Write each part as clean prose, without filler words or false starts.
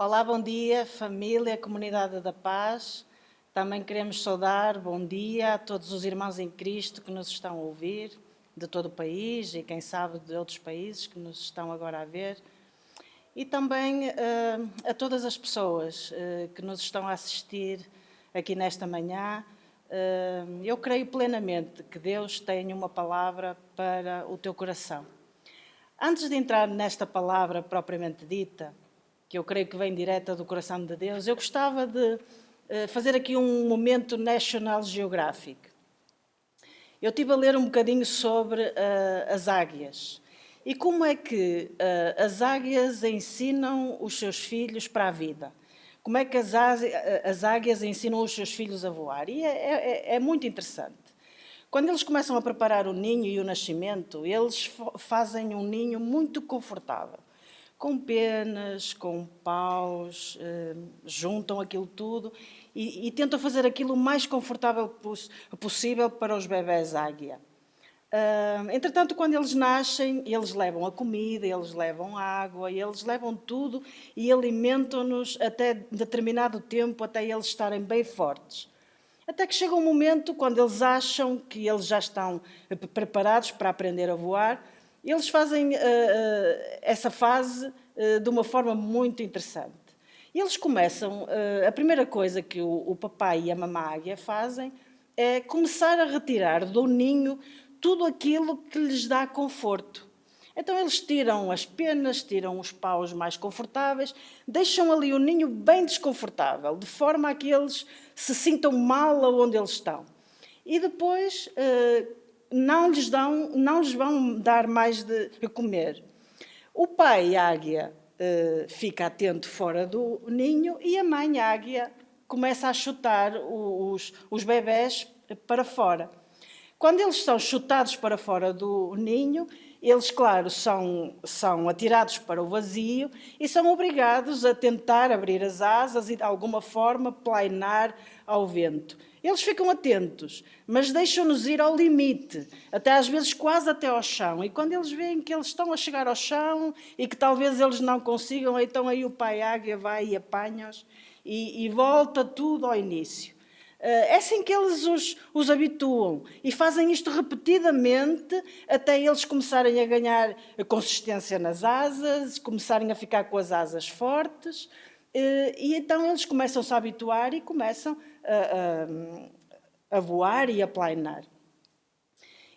Olá, bom dia, família, comunidade da paz. Também queremos saudar bom dia a todos os irmãos em Cristo que nos estão a ouvir, de todo o país e quem sabe de outros países que nos estão agora a ver. E também a todas as pessoas que nos estão a assistir aqui nesta manhã. Eu creio plenamente que Deus tem uma palavra para o teu coração. Antes de entrar nesta palavra propriamente dita, que eu creio que vem direta do coração de Deus, eu gostava de fazer aqui um momento National Geographic. Eu estive a ler um bocadinho sobre as águias e como é que as águias ensinam os seus filhos para a vida. Como é que as águias ensinam os seus filhos a voar. E é muito interessante. Quando eles começam a preparar o ninho e o nascimento, eles fazem um ninho muito confortável. Com penas, com paus, juntam aquilo tudo e tentam fazer aquilo o mais confortável possível para os bebés águia. Entretanto, quando eles nascem, eles levam a comida, eles levam água, eles levam tudo e alimentam-nos até determinado tempo, até eles estarem bem fortes. Até que chega um momento, quando eles acham que eles já estão preparados para aprender a voar, eles fazem essa fase de uma forma muito interessante. Eles começam, a primeira coisa que o papai e a mamã águia fazem é começar a retirar do ninho tudo aquilo que lhes dá conforto. Então eles tiram as penas, tiram os paus mais confortáveis, deixam ali o ninho bem desconfortável, de forma a que eles se sintam mal onde eles estão. E depois não lhes vão dar mais de comer. O pai águia fica atento fora do ninho e a mãe águia começa a chutar os bebés para fora. Quando eles são chutados para fora do ninho, eles, claro, são atirados para o vazio e são obrigados a tentar abrir as asas e, de alguma forma, plainar ao vento. Eles ficam atentos, mas deixam-nos ir ao limite, até às vezes quase até ao chão. E quando eles veem que eles estão a chegar ao chão e que talvez eles não consigam, então aí o pai águia vai e apanha-os e volta tudo ao início. É assim que eles os habituam e fazem isto repetidamente até eles começarem a ganhar consistência nas asas, começarem a ficar com as asas fortes e então eles começam-se a habituar e começam a voar e a planar.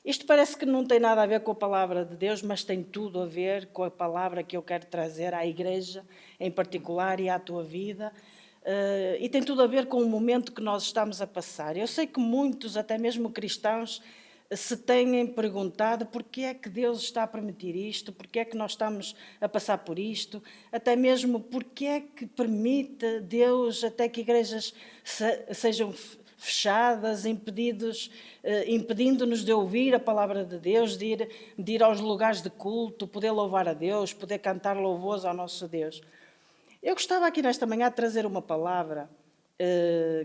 Isto parece que não tem nada a ver com a palavra de Deus, mas tem tudo a ver com a palavra que eu quero trazer à igreja em particular e à tua vida. E tem tudo a ver com o momento que nós estamos a passar. Eu sei que muitos, até mesmo cristãos, se têm perguntado porque é que Deus está a permitir isto, porque é que nós estamos a passar por isto, até mesmo porque é que permite Deus até que igrejas sejam fechadas, impedindo-nos de ouvir a palavra de Deus, de ir aos lugares de culto, poder louvar a Deus, poder cantar louvores ao nosso Deus. Eu gostava aqui nesta manhã de trazer uma palavra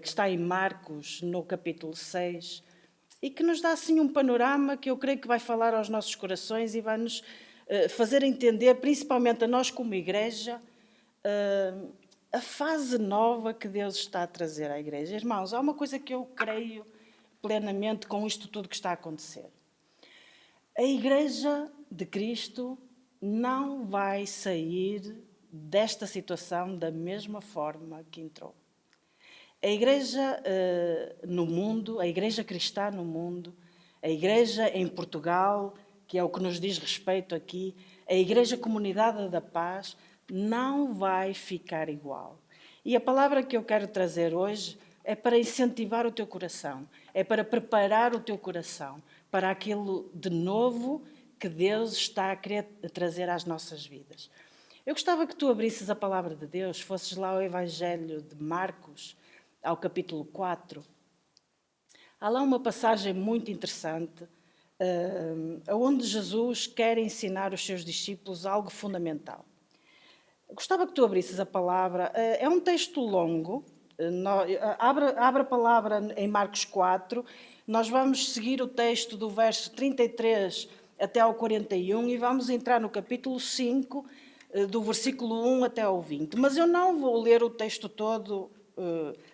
que está em Marcos, no capítulo 6, e que nos dá assim um panorama que eu creio que vai falar aos nossos corações e vai nos fazer entender, principalmente a nós como igreja, a fase nova que Deus está a trazer à igreja. Irmãos, há uma coisa que eu creio plenamente com isto tudo que está a acontecer. A igreja de Cristo não vai sair desta situação da mesma forma que entrou. A igreja no mundo, a igreja cristã no mundo, a igreja em Portugal, que é o que nos diz respeito aqui, a igreja comunidade da paz, não vai ficar igual. E a palavra que eu quero trazer hoje é para incentivar o teu coração, é para preparar o teu coração para aquilo de novo que Deus está a querer trazer às nossas vidas. Eu gostava que tu abrisses a palavra de Deus, fosses lá ao Evangelho de Marcos, ao capítulo 4. Há lá uma passagem muito interessante, onde Jesus quer ensinar os seus discípulos algo fundamental. Gostava que tu abrisses a palavra. É um texto longo. Abre a palavra em Marcos 4. Nós vamos seguir o texto do verso 33 até ao 41 e vamos entrar no capítulo 5, do versículo 1 até ao 20. Mas eu não vou ler o texto todo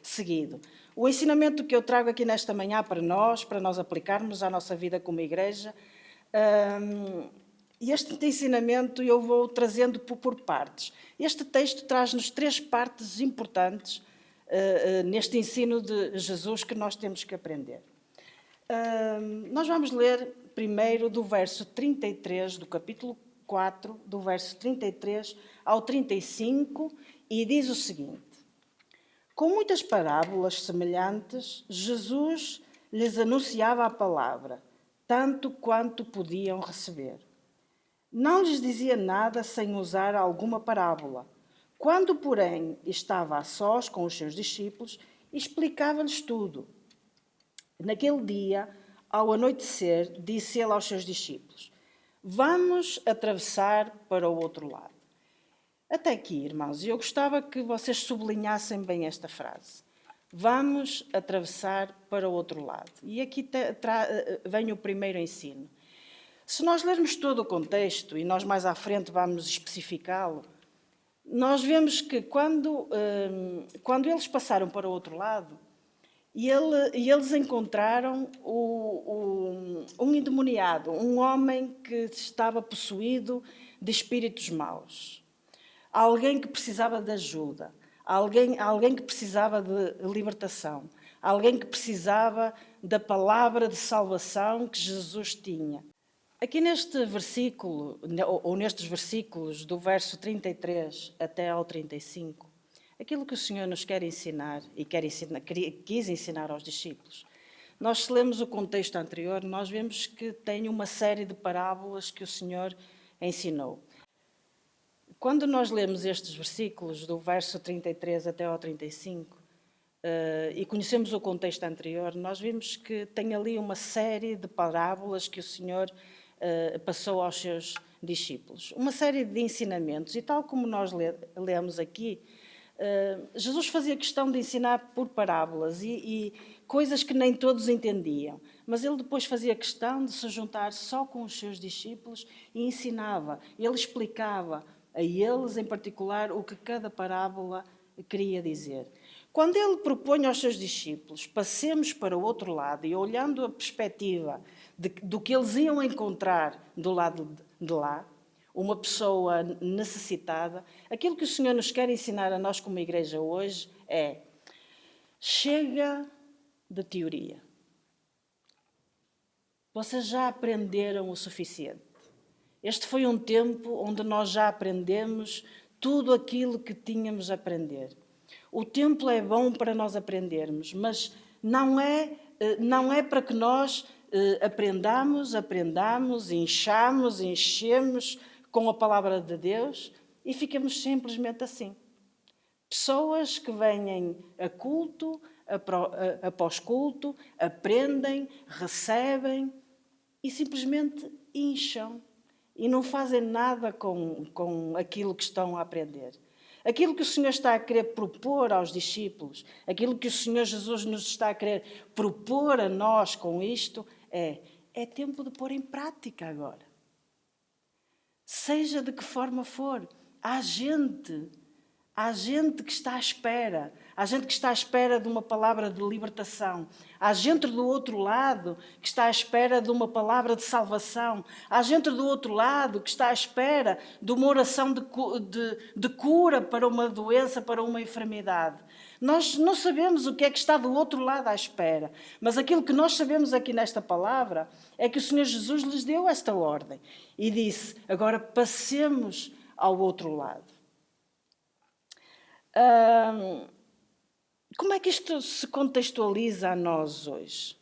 seguido. O ensinamento que eu trago aqui nesta manhã para nós aplicarmos à nossa vida como igreja, este ensinamento eu vou trazendo por partes. Este texto traz-nos 3 partes importantes neste ensino de Jesus que nós temos que aprender. Nós vamos ler primeiro do verso 33 do capítulo 4, do verso 33 ao 35, e diz o seguinte: com muitas parábolas semelhantes, Jesus lhes anunciava a palavra, tanto quanto podiam receber. Não lhes dizia nada sem usar alguma parábola. Quando, porém, estava a sós com os seus discípulos, explicava-lhes tudo. Naquele dia, ao anoitecer, disse ele aos seus discípulos: vamos atravessar para o outro lado. Até aqui, irmãos, eu gostava que vocês sublinhassem bem esta frase. Vamos atravessar para o outro lado. E aqui vem o primeiro ensino. Se nós lermos todo o contexto, e nós mais à frente vamos especificá-lo, nós vemos que quando eles passaram para o outro lado, e eles encontraram um endemoniado, um homem que estava possuído de espíritos maus. Alguém que precisava de ajuda, alguém que precisava de libertação, alguém que precisava da palavra de salvação que Jesus tinha. Aqui neste versículo, ou nestes versículos do verso 33 até ao 35, aquilo que o Senhor nos quer ensinar e quis ensinar aos discípulos. Nós, se lemos o contexto anterior, nós vemos que tem uma série de parábolas que o Senhor ensinou. Quando nós lemos estes versículos, do verso 33 até ao 35, e conhecemos o contexto anterior, nós vimos que tem ali uma série de parábolas que o Senhor passou aos seus discípulos. Uma série de ensinamentos, e tal como nós lemos aqui, Jesus fazia questão de ensinar por parábolas e coisas que nem todos entendiam, mas ele depois fazia questão de se juntar só com os seus discípulos e ensinava. Ele explicava a eles, em particular, o que cada parábola queria dizer. Quando ele propõe aos seus discípulos, passemos para o outro lado e olhando a perspectiva do que eles iam encontrar do lado de lá, uma pessoa necessitada, aquilo que o Senhor nos quer ensinar a nós como igreja hoje é: chega de teoria. Vocês já aprenderam o suficiente. Este foi um tempo onde nós já aprendemos tudo aquilo que tínhamos a aprender. O templo é bom para nós aprendermos, mas não é para que nós aprendamos, enchemos com a palavra de Deus e ficamos simplesmente assim. Pessoas que vêm a culto, após culto, aprendem, recebem e simplesmente incham e não fazem nada com aquilo que estão a aprender. Aquilo que o Senhor está a querer propor aos discípulos, aquilo que o Senhor Jesus nos está a querer propor a nós com isto, é tempo de pôr em prática agora. Seja de que forma for, há gente que está à espera. Há gente que está à espera de uma palavra de libertação. Há gente do outro lado que está à espera de uma palavra de salvação. Há gente do outro lado que está à espera de uma oração de cura para uma doença, para uma enfermidade. Nós não sabemos o que é que está do outro lado à espera, mas aquilo que nós sabemos aqui nesta palavra é que o Senhor Jesus lhes deu esta ordem e disse: agora passemos ao outro lado. Como é que isto se contextualiza a nós hoje?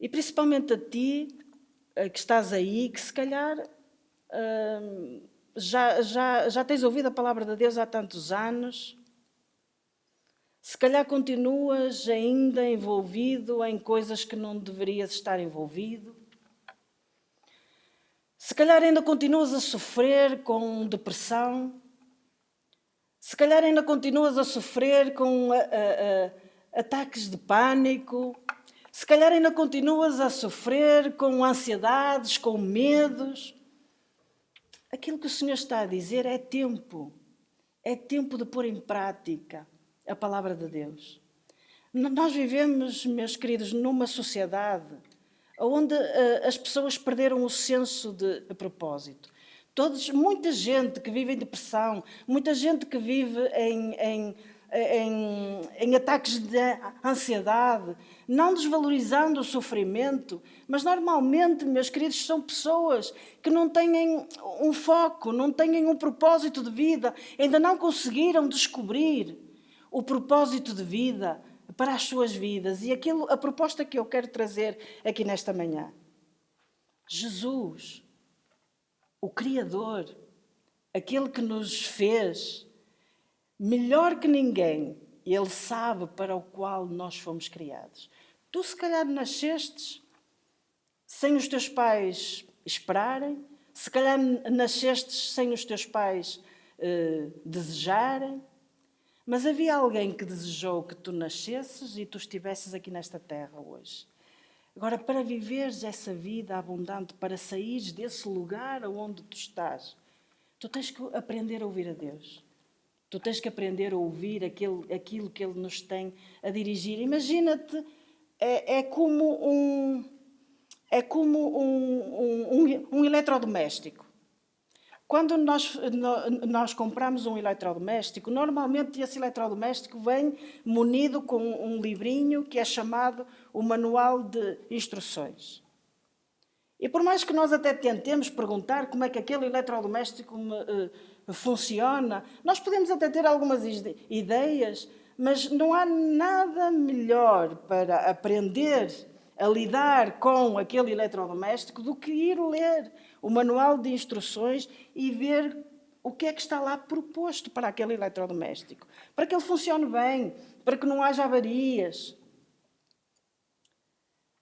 E principalmente a ti, que estás aí, que se calhar já tens ouvido a palavra de Deus há tantos anos, se calhar continuas ainda envolvido em coisas que não deverias estar envolvido, se calhar ainda continuas a sofrer com depressão, se calhar ainda continuas a sofrer com ataques de pânico, se calhar ainda continuas a sofrer com ansiedades, com medos. aquilo que o Senhor está a dizer é tempo. É tempo de pôr em prática a palavra de Deus. Nós vivemos, meus queridos, numa sociedade onde as pessoas perderam o senso de propósito. Muita gente que vive em depressão, muita gente que vive em ataques de ansiedade, não desvalorizando o sofrimento, mas normalmente, meus queridos, são pessoas que não têm um foco, não têm um propósito de vida, ainda não conseguiram descobrir o propósito de vida para as suas vidas. E a proposta que eu quero trazer aqui nesta manhã. Jesus, o Criador, aquele que nos fez, melhor que ninguém, Ele sabe para o qual nós fomos criados. Tu, se calhar, nascestes sem os teus pais esperarem, se calhar nascestes sem os teus pais desejarem, mas havia alguém que desejou que tu nascesses e tu estivesses aqui nesta terra hoje. Agora, para viveres essa vida abundante, para saíres desse lugar onde tu estás, tu tens que aprender a ouvir a Deus. Tu tens que aprender a ouvir aquilo que Ele nos tem a dirigir. Imagina-te, é como um eletrodoméstico. Quando nós compramos um eletrodoméstico, normalmente esse eletrodoméstico vem munido com um livrinho que é chamado o Manual de Instruções. E por mais que nós até tentemos perguntar como é que aquele eletrodoméstico funciona, nós podemos até ter algumas ideias, mas não há nada melhor para aprender a lidar com aquele eletrodoméstico do que ir ler o manual de instruções e ver o que é que está lá proposto para aquele eletrodoméstico, para que ele funcione bem, para que não haja avarias.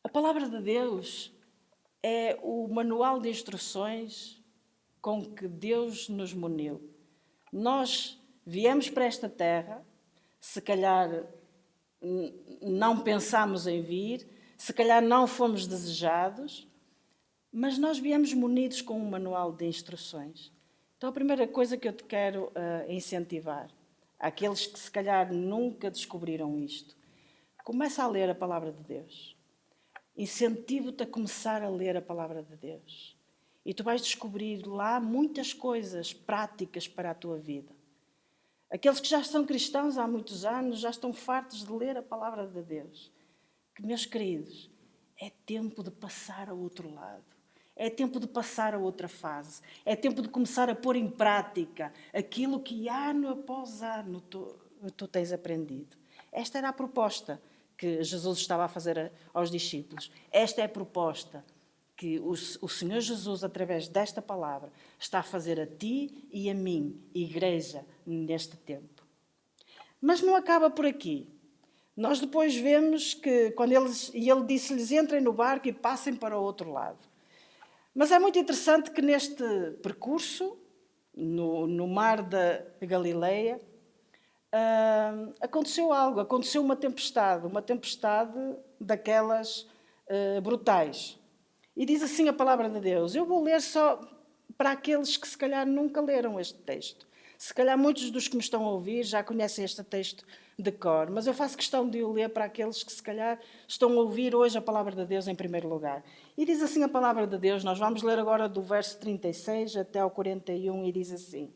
A palavra de Deus é o manual de instruções com que Deus nos muniu. Nós viemos para esta terra, se calhar não pensámos em vir, se calhar não fomos desejados, mas nós viemos munidos com um manual de instruções. Então a primeira coisa que eu te quero incentivar, àqueles que se calhar nunca descobriram isto, começa a ler a palavra de Deus. Incentivo-te a começar a ler a palavra de Deus. E tu vais descobrir lá muitas coisas práticas para a tua vida. Aqueles que já são cristãos há muitos anos já estão fartos de ler a palavra de Deus. Que, meus queridos, é tempo de passar ao outro lado. É tempo de passar a outra fase. É tempo de começar a pôr em prática aquilo que ano após ano tu tens aprendido. Esta era a proposta que Jesus estava a fazer aos discípulos. Esta é a proposta que o Senhor Jesus, através desta palavra, está a fazer a ti e a mim, igreja, neste tempo. Mas não acaba por aqui. Nós depois vemos que ele disse-lhes, entrem no barco e passem para o outro lado. Mas é muito interessante que neste percurso, no mar da Galileia, aconteceu algo, aconteceu uma tempestade daquelas brutais. E diz assim a palavra de Deus. Eu vou ler só para aqueles que se calhar nunca leram este texto. Se calhar muitos dos que me estão a ouvir já conhecem este texto de cor, mas eu faço questão de o ler para aqueles que se calhar estão a ouvir hoje a palavra de Deus em primeiro lugar. E diz assim a palavra de Deus, nós vamos ler agora do verso 36 até ao 41 e diz assim: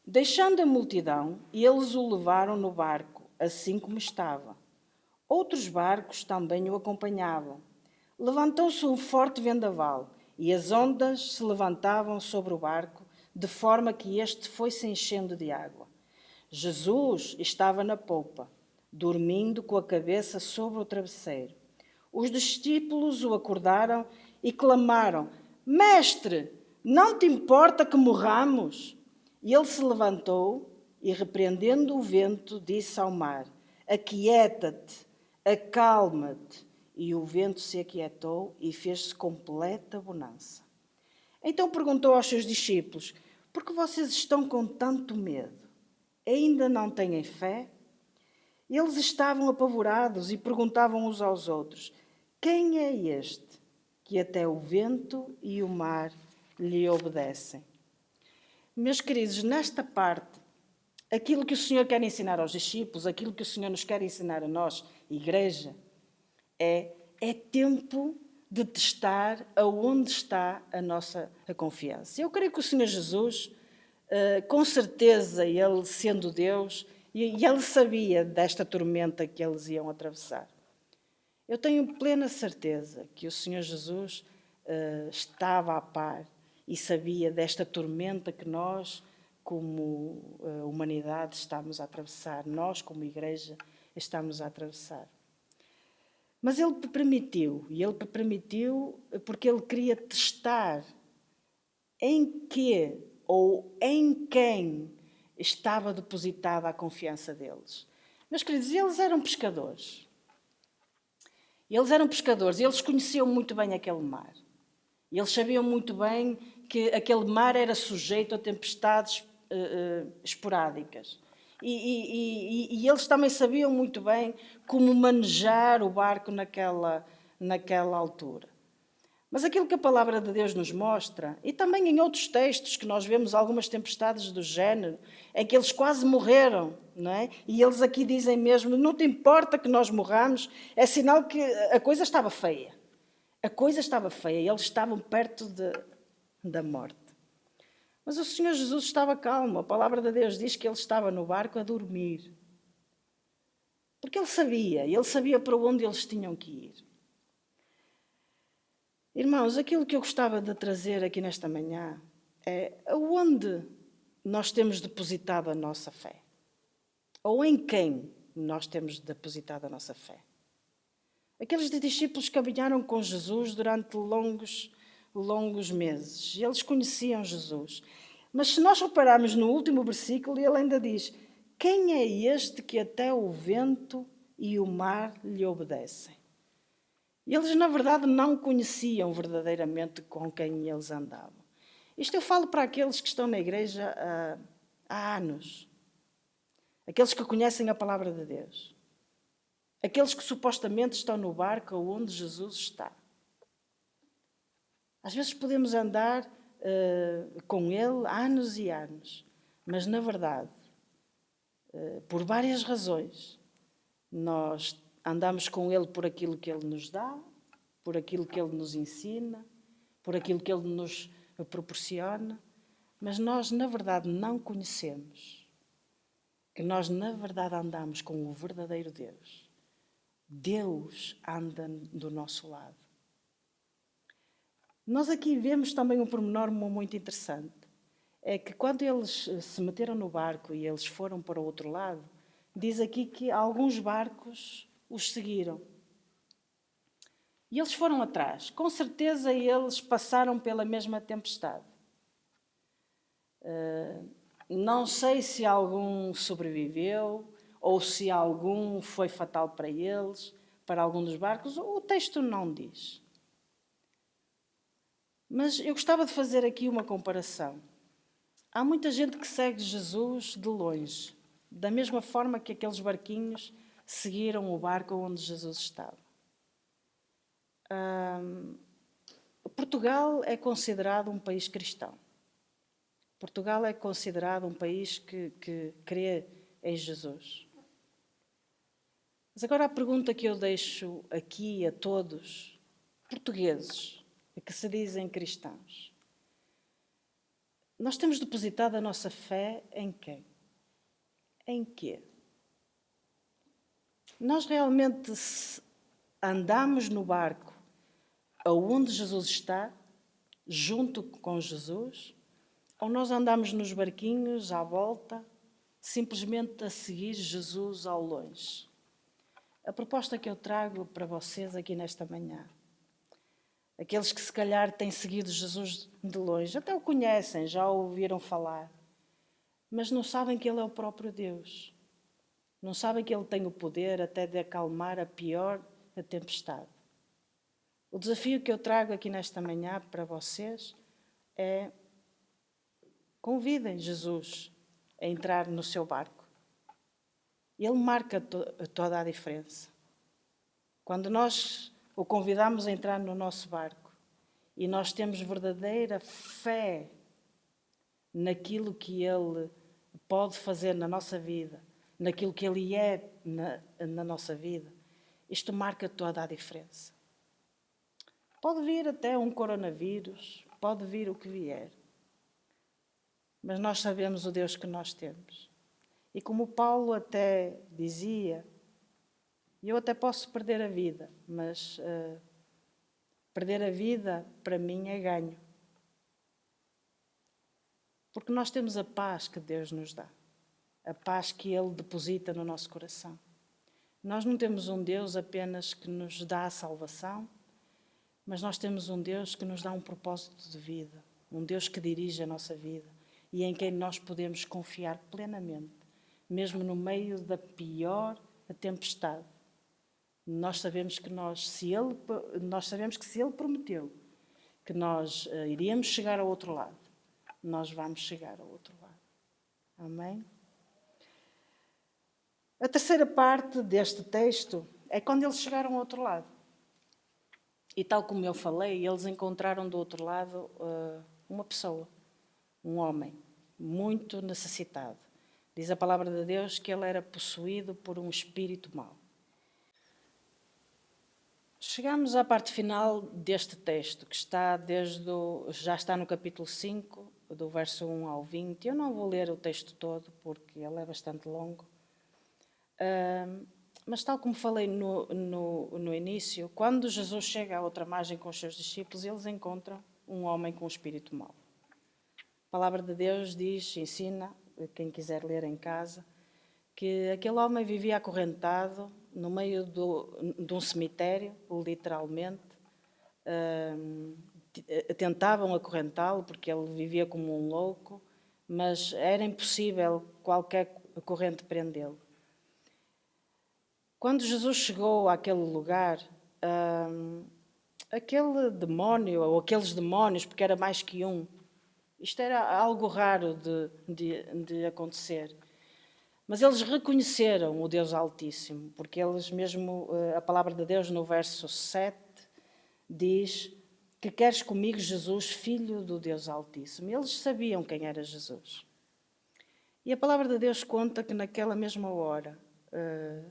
Deixando a multidão, eles o levaram no barco, assim como estava. Outros barcos também o acompanhavam. Levantou-se um forte vendaval e as ondas se levantavam sobre o barco, de forma que este foi se enchendo de água. Jesus estava na popa, dormindo com a cabeça sobre o travesseiro. Os discípulos o acordaram e clamaram: Mestre, não te importa que morramos? E ele se levantou e, repreendendo o vento, disse ao mar: Aquieta-te, acalma-te. E o vento se aquietou e fez-se completa bonança. Então perguntou aos seus discípulos: Por que vocês estão com tanto medo? Ainda não têm fé? Eles estavam apavorados e perguntavam uns aos outros: Quem é este que até o vento e o mar lhe obedecem? Meus queridos, nesta parte, aquilo que o Senhor quer ensinar aos discípulos, aquilo que o Senhor nos quer ensinar a nós, igreja, é tempo de testar aonde está a nossa confiança. Eu creio que o Senhor Jesus, com certeza, Ele sendo Deus, e Ele sabia desta tormenta que eles iam atravessar. Eu tenho plena certeza que o Senhor Jesus estava a par e sabia desta tormenta que nós, como humanidade, estamos a atravessar, nós, como igreja, estamos a atravessar. Mas Ele permitiu, e Ele permitiu porque Ele queria testar em que ou em quem estava depositada a confiança deles. Meus queridos, eles eram pescadores. E eles conheciam muito bem aquele mar. E eles sabiam muito bem que aquele mar era sujeito a tempestades esporádicas. E eles também sabiam muito bem como manejar o barco naquela altura. Mas aquilo que a palavra de Deus nos mostra, e também em outros textos que nós vemos algumas tempestades do género, é que eles quase morreram, não é? E eles aqui dizem mesmo, não te importa que nós morramos, é sinal que a coisa estava feia. A coisa estava feia, eles estavam perto da morte. Mas o Senhor Jesus estava calmo, a palavra de Deus diz que ele estava no barco a dormir. Porque ele sabia para onde eles tinham que ir. Irmãos, aquilo que eu gostava de trazer aqui nesta manhã é aonde nós temos depositado a nossa fé. Ou em quem nós temos depositado a nossa fé. Aqueles discípulos caminharam com Jesus durante longos meses. Eles conheciam Jesus. Mas se nós repararmos no último versículo, ele ainda diz: quem é este que até o vento e o mar lhe obedecem? E eles, na verdade, não conheciam verdadeiramente com quem eles andavam. Isto eu falo para aqueles que estão na igreja há anos. Aqueles que conhecem a palavra de Deus. Aqueles que supostamente estão no barco onde Jesus está. Às vezes podemos andar com Ele anos e anos. Mas, na verdade, por várias razões, nós andamos com Ele por aquilo que Ele nos dá, por aquilo que Ele nos ensina, por aquilo que Ele nos proporciona, mas nós, na verdade, não conhecemos que nós, na verdade, andamos com o verdadeiro Deus. Deus anda do nosso lado. Nós aqui vemos também um pormenor muito interessante. É que quando eles se meteram no barco e eles foram para o outro lado, diz aqui que alguns barcos os seguiram. E eles foram atrás. Com certeza eles passaram pela mesma tempestade. Não sei se algum sobreviveu ou se algum foi fatal para eles, para algum dos barcos. O texto não diz. Mas eu gostava de fazer aqui uma comparação. Há muita gente que segue Jesus de longe, da mesma forma que aqueles barquinhos seguiram o barco onde Jesus estava. Portugal é considerado um país cristão. Portugal é considerado um país que crê em Jesus. Mas agora a pergunta que eu deixo aqui a todos, portugueses, que se dizem cristãos. Nós temos depositado a nossa fé em quem? Em quê? Nós realmente andamos no barco aonde Jesus está, junto com Jesus, ou nós andamos nos barquinhos à volta, simplesmente a seguir Jesus ao longe? A proposta que eu trago para vocês aqui nesta manhã, aqueles que se calhar têm seguido Jesus de longe, até o conhecem, já o ouviram falar, mas não sabem que Ele é o próprio Deus. Não sabem que Ele tem o poder até de acalmar a pior tempestade. O desafio que eu trago aqui nesta manhã para vocês é: convidem Jesus a entrar no seu barco. Ele marca toda a diferença. Quando nós o convidamos a entrar no nosso barco e nós temos verdadeira fé naquilo que Ele pode fazer na nossa vida, naquilo que Ele é na nossa vida, isto marca toda a diferença. Pode vir até um coronavírus, pode vir o que vier, mas nós sabemos o Deus que nós temos. E como Paulo até dizia, eu até posso perder a vida, mas perder a vida para mim é ganho. Porque nós temos a paz que Deus nos dá, a paz que Ele deposita no nosso coração. Nós não temos um Deus apenas que nos dá a salvação, mas nós temos um Deus que nos dá um propósito de vida, um Deus que dirige a nossa vida e em quem nós podemos confiar plenamente, mesmo no meio da pior tempestade. Nós sabemos que se Ele prometeu que nós iríamos chegar ao outro lado, nós vamos chegar ao outro lado. Amém? A terceira parte deste texto é quando eles chegaram ao outro lado. E tal como eu falei, eles encontraram do outro lado uma pessoa, um homem, muito necessitado. Diz a palavra de Deus que ele era possuído por um espírito mau. Chegamos à parte final deste texto, que já está no capítulo 5, do verso 1 ao 20. Eu não vou ler o texto todo, porque ele é bastante longo. Mas tal como falei no início, quando Jesus chega à outra margem com os seus discípulos, eles encontram um homem com um espírito mau. A palavra de Deus ensina, quem quiser ler em casa, que aquele homem vivia acorrentado no meio de um cemitério, literalmente. Tentavam acorrentá-lo porque ele vivia como um louco, mas era impossível qualquer corrente prendê-lo. Quando Jesus chegou àquele lugar, aquele demónio, ou aqueles demónios, porque era mais que um, isto era algo raro de acontecer. Mas eles reconheceram o Deus Altíssimo, porque eles mesmo, a palavra de Deus no verso 7 diz que queres comigo, Jesus, filho do Deus Altíssimo. Eles sabiam quem era Jesus. E a palavra de Deus conta que naquela mesma hora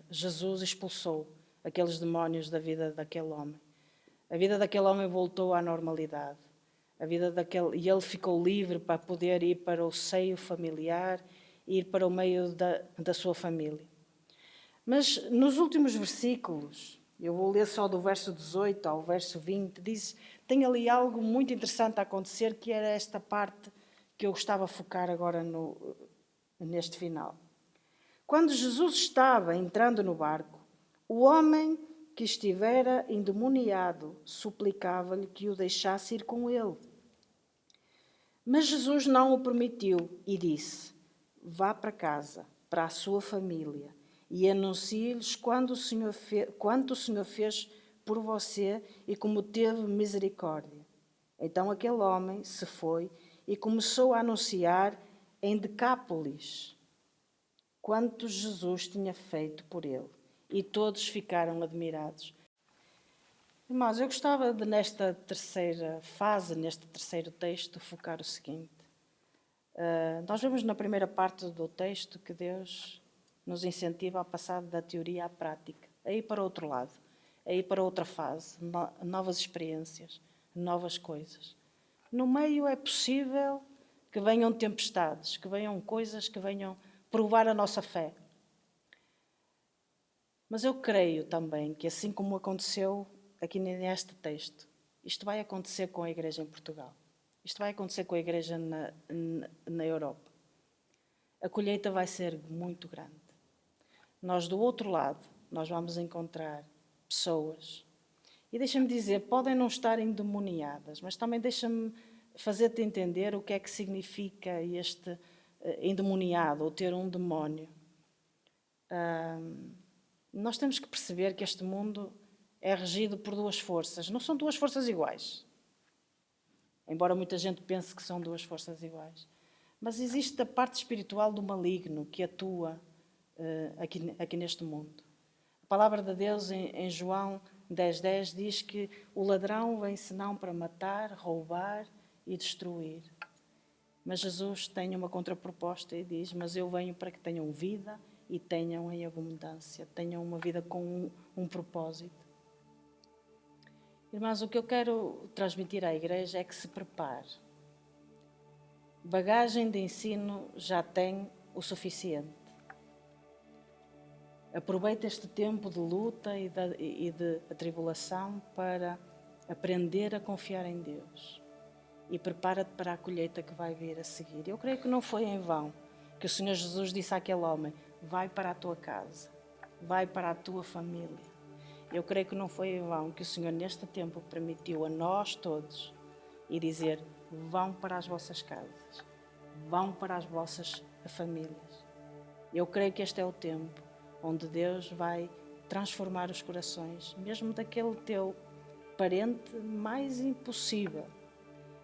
Jesus expulsou aqueles demónios da vida daquele homem. A vida daquele homem voltou à normalidade. E ele ficou livre para poder ir para o seio familiar, ir para o meio da sua família. Mas nos últimos versículos, eu vou ler só do verso 18 ao verso 20, tem ali algo muito interessante a acontecer, que era esta parte que eu gostava de focar agora neste final. Quando Jesus estava entrando no barco, o homem que estivera endemoniado suplicava-lhe que o deixasse ir com ele. Mas Jesus não o permitiu e disse: vá para casa, para a sua família, e anuncie-lhes quanto o Senhor fez por você e como teve misericórdia. Então aquele homem se foi e começou a anunciar em Decápolis quanto Jesus tinha feito por ele. E todos ficaram admirados. Irmãos, eu gostava de, nesta terceira fase, neste terceiro texto, focar o seguinte. Nós vemos na primeira parte do texto que Deus nos incentiva a passar da teoria à prática, a ir para outro lado, a ir para outra fase, novas experiências, novas coisas. No meio é possível que venham tempestades, que venham coisas que venham provar a nossa fé. Mas eu creio também que, assim como aconteceu aqui neste texto, isto vai acontecer com a Igreja em Portugal. Isto vai acontecer com a Igreja na Europa. A colheita vai ser muito grande. Nós, do outro lado, nós vamos encontrar pessoas. E deixa-me dizer, podem não estar endemoniadas, mas também deixa-me fazer-te entender o que é que significa este endemoniado, ou ter um demónio. Nós temos que perceber que este mundo é regido por duas forças. Não são duas forças iguais. Embora muita gente pense que são duas forças iguais. Mas existe a parte espiritual do maligno que atua aqui neste mundo. A palavra de Deus em João 10:10 diz que o ladrão vem senão para matar, roubar e destruir. Mas Jesus tem uma contraproposta e diz: mas eu venho para que tenham vida e tenham em abundância, tenham uma vida com um propósito. Irmãos, o que eu quero transmitir à igreja é que se prepare. Bagagem de ensino já tem o suficiente. Aproveita este tempo de luta e de atribulação para aprender a confiar em Deus. E prepara-te para a colheita que vai vir a seguir. Eu creio que não foi em vão que o Senhor Jesus disse àquele homem: vai para a tua casa, vai para a tua família. Eu creio que não foi em vão que o Senhor neste tempo permitiu a nós todos e dizer: vão para as vossas casas, vão para as vossas famílias. Eu creio que este é o tempo onde Deus vai transformar os corações, mesmo daquele teu parente mais impossível.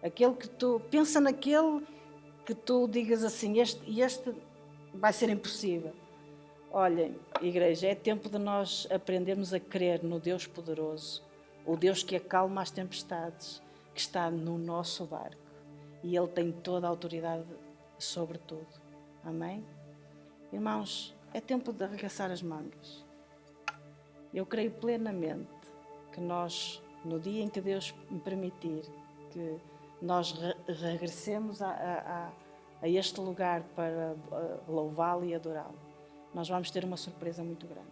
Aquele que tu, pensa naquele que tu digas assim, este vai ser impossível. Olhem, igreja, é tempo de nós aprendermos a crer no Deus poderoso, o Deus que acalma as tempestades, que está no nosso barco. E Ele tem toda a autoridade sobre tudo. Amém? Irmãos, é tempo de arregaçar as mangas. Eu creio plenamente que nós, no dia em que Deus me permitir que nós regressemos a este lugar para louvá-lo e adorá-lo, nós vamos ter uma surpresa muito grande.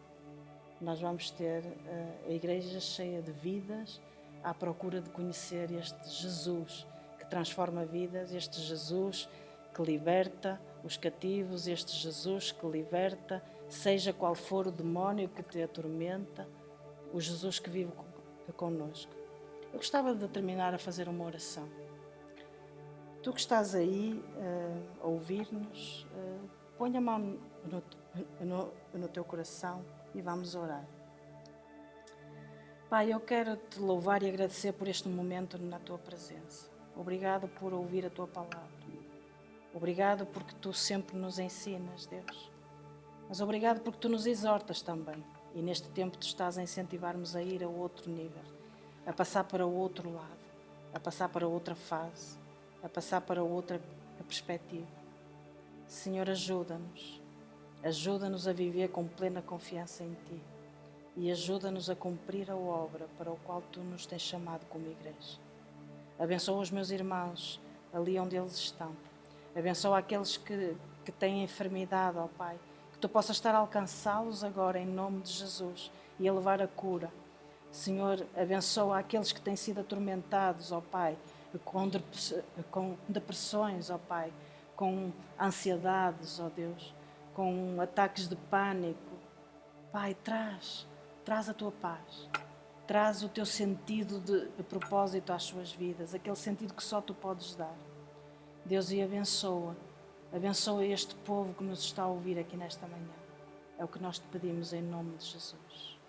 Nós vamos ter a igreja cheia de vidas à procura de conhecer este Jesus que transforma vidas, este Jesus que liberta os cativos, este Jesus que liberta, seja qual for o demónio que te atormenta, o Jesus que vive connosco. Eu gostava de terminar a fazer uma oração. Tu que estás aí a ouvir-nos, põe a mão no teu coração e vamos orar. Pai, eu quero te louvar e agradecer por este momento na tua presença. Obrigado por ouvir a tua palavra. Obrigado porque tu sempre nos ensinas, Deus. Mas obrigado porque tu nos exortas também. E neste tempo tu estás a incentivar-nos a ir a outro nível, a passar para o outro lado, a passar para outra fase, a passar para outra perspectiva. Senhor, ajuda-nos. Ajuda-nos a viver com plena confiança em Ti. E ajuda-nos a cumprir a obra para a qual Tu nos tens chamado como igreja. Abençoa os meus irmãos ali onde eles estão. Abençoa aqueles que têm enfermidade, ó Pai. Que Tu possas estar a alcançá-los agora em nome de Jesus e a levar a cura. Senhor, abençoa aqueles que têm sido atormentados, ó Pai, com depressões, ó Pai, com ansiedades, ó Deus, com ataques de pânico. Pai, traz a Tua paz. Traz o Teu sentido de propósito às suas vidas, aquele sentido que só Tu podes dar. Deus, e abençoa este povo que nos está a ouvir aqui nesta manhã. É o que nós te pedimos em nome de Jesus.